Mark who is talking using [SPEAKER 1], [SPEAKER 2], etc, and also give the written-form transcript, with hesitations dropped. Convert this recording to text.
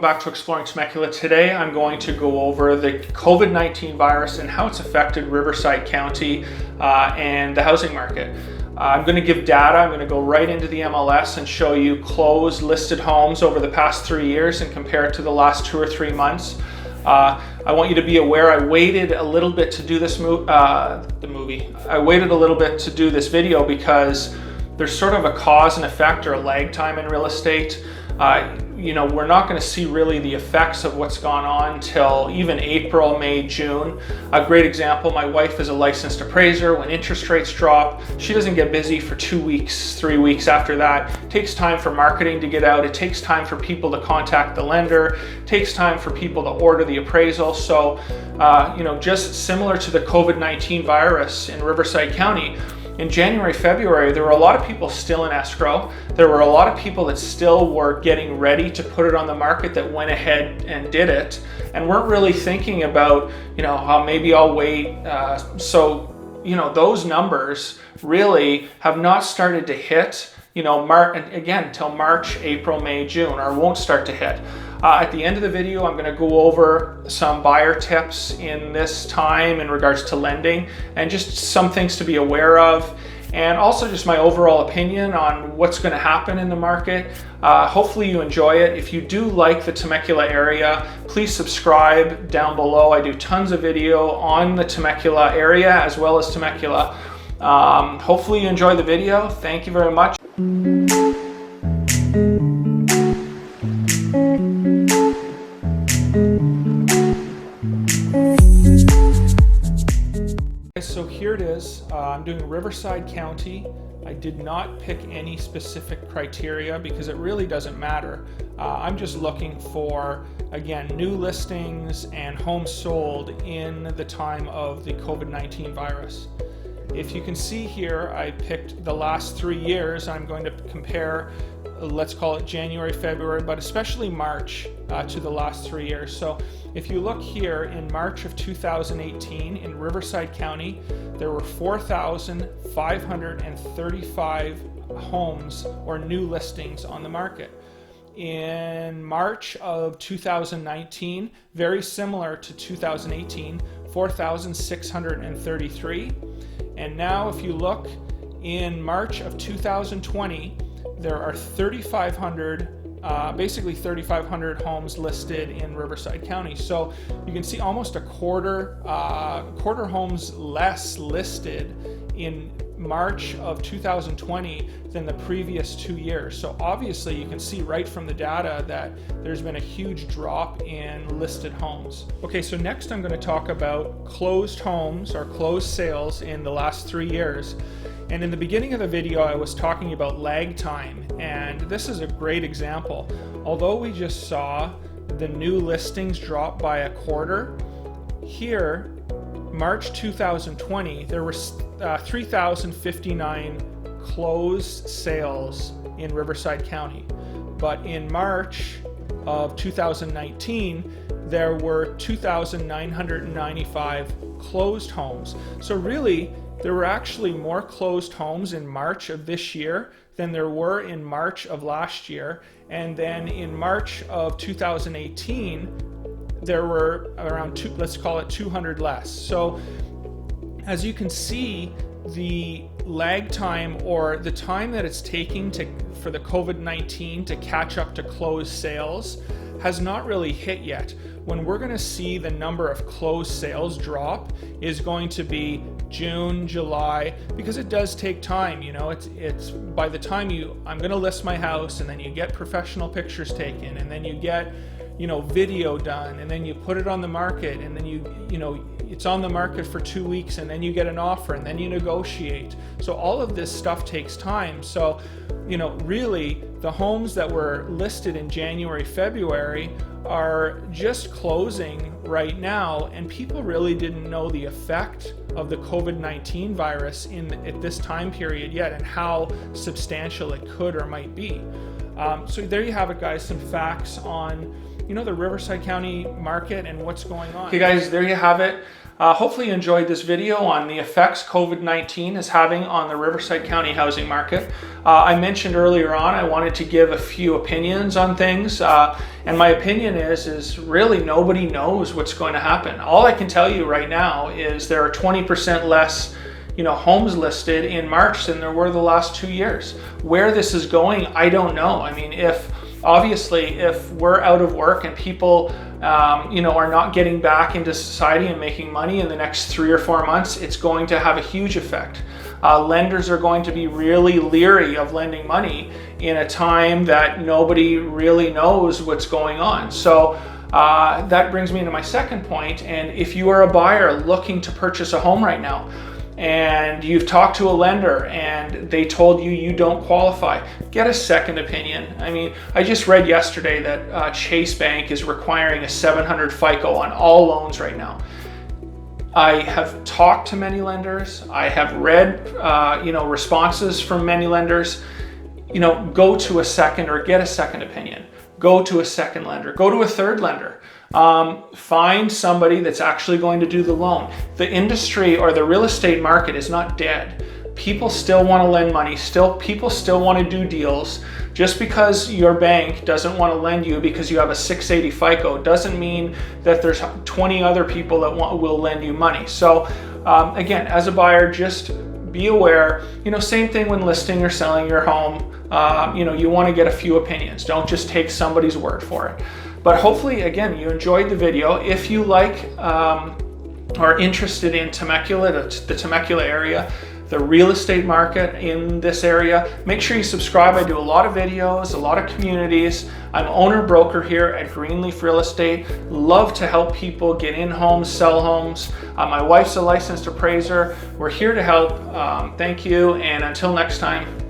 [SPEAKER 1] welcome back to Exploring Temecula. Today I'm going to go over the COVID-19 virus and how it's affected Riverside County and the housing market. I'm going to give data. I'm going to go right into the MLS and show you closed listed homes over the past 3 years and compare it to the last 2 or 3 months. I want you to be aware I waited a little bit to do this I waited a little bit to do this video because there's sort of a cause and effect or a lag time in real estate. We're not going to see really the effects of what's gone on till even April, May, June. A great example, my wife is a licensed appraiser. When interest rates drop, she doesn't get busy for 2 weeks, 3 weeks after that. It takes time for marketing to get out. It takes time for people to contact the lender. It takes time for people to order the appraisal. So, just similar to the COVID-19 virus in Riverside County, in January, February, there were a lot of people still in escrow. There were a lot of people that still were getting ready to put it on the market that went ahead and did it and weren't really thinking about, how maybe I'll wait. Those numbers really have not started to hit, till March, April, May, June, or won't start to hit. At the end of the video, I'm going to go over some buyer tips in this time in regards to lending and just some things to be aware of, and also just my overall opinion on what's going to happen in the market. Hopefully you enjoy it. If you do like the Temecula area, please subscribe down below. I do tons of video on the Temecula area as well as Temecula. Hopefully you enjoy the video. Thank you very much. So here it is. I'm doing Riverside County. I did not pick any specific criteria because it really doesn't matter. I'm just looking for, again, new listings and homes sold in the time of the COVID-19 virus. If you can see here, I picked the last 3 years. I'm going to compare, let's call it January, February, but especially March to the last 3 years. So if you look here in March of 2018 in Riverside County, there were 4,535 homes or new listings on the market. In March of 2019, very similar to 2018, 4,633. And now if you look in March of 2020, there are 3,500 homes listed in Riverside County. So you can see almost a quarter homes less listed in March of 2020 than the previous 2 years. So obviously you can see right from the data that there's been a huge drop in listed homes. Okay, so next I'm going to talk about closed homes or closed sales in the last 3 years. And in the beginning of the video I was talking about lag time, and this is a great example. Although we just saw the new listings drop by a quarter, here March 2020 there were 3,059 closed sales in Riverside County, but in March of 2019 there were 2,995 closed homes. So really there were actually more closed homes in March of this year than there were in March of last year, and then in March of 2018 there were around 200 less. So as you can see, the lag time or the time that it's taking for the COVID-19 to catch up to closed sales has not really hit yet. When we're going to see the number of closed sales drop is going to be June, July, because it does take time. It's by the time I'm going to list my house, and then you get professional pictures taken, and then you get video done, and then you put it on the market, and then it's on the market for 2 weeks, and then you get an offer, and then you negotiate. So all of this stuff takes time. So really the homes that were listed in January, February are just closing right now, and people really didn't know the effect of the COVID-19 virus at this time period yet, and how substantial it could or might be. So there you have it, guys, some facts on the Riverside County market and what's going on. Okay guys, there you have it. Hopefully you enjoyed this video on the effects COVID-19 is having on the Riverside County housing market. I mentioned earlier on I wanted to give a few opinions on things, and my opinion is really nobody knows what's going to happen. All I can tell you right now is there are 20% less homes listed in March than there were the last 2 years. Where this is going, I don't know. I mean, obviously if we're out of work and people are not getting back into society and making money in the next 3 or 4 months, it's going to have a huge effect. Lenders are going to be really leery of lending money in a time that nobody really knows what's going on. So that brings me to my second point. And if you are a buyer looking to purchase a home right now, and you've talked to a lender and they told you don't qualify, get a second opinion. I mean, I just read yesterday that Chase Bank is requiring a 700 FICO on all loans right now. I have talked to many lenders. I have read, responses from many lenders. Go to a second or get a second opinion. Go to a second lender. Go to a third lender. Find somebody that's actually going to do the loan. The industry or the real estate market is not dead. People still want to lend money. People still want to do deals. Just because your bank doesn't want to lend you because you have a 680 FICO doesn't mean that there's 20 other people that will lend you money. So again, as a buyer, just be aware. Same thing when listing or selling your home. You want to get a few opinions. Don't just take somebody's word for it. But hopefully, again, you enjoyed the video. If you like are interested in Temecula, the Temecula area, the real estate market in this area, make sure you subscribe. I do a lot of videos, a lot of communities. I'm owner broker here at Greenleaf Real Estate. Love to help people get in homes, sell homes. My wife's a licensed appraiser. We're here to help. Thank you, and until next time.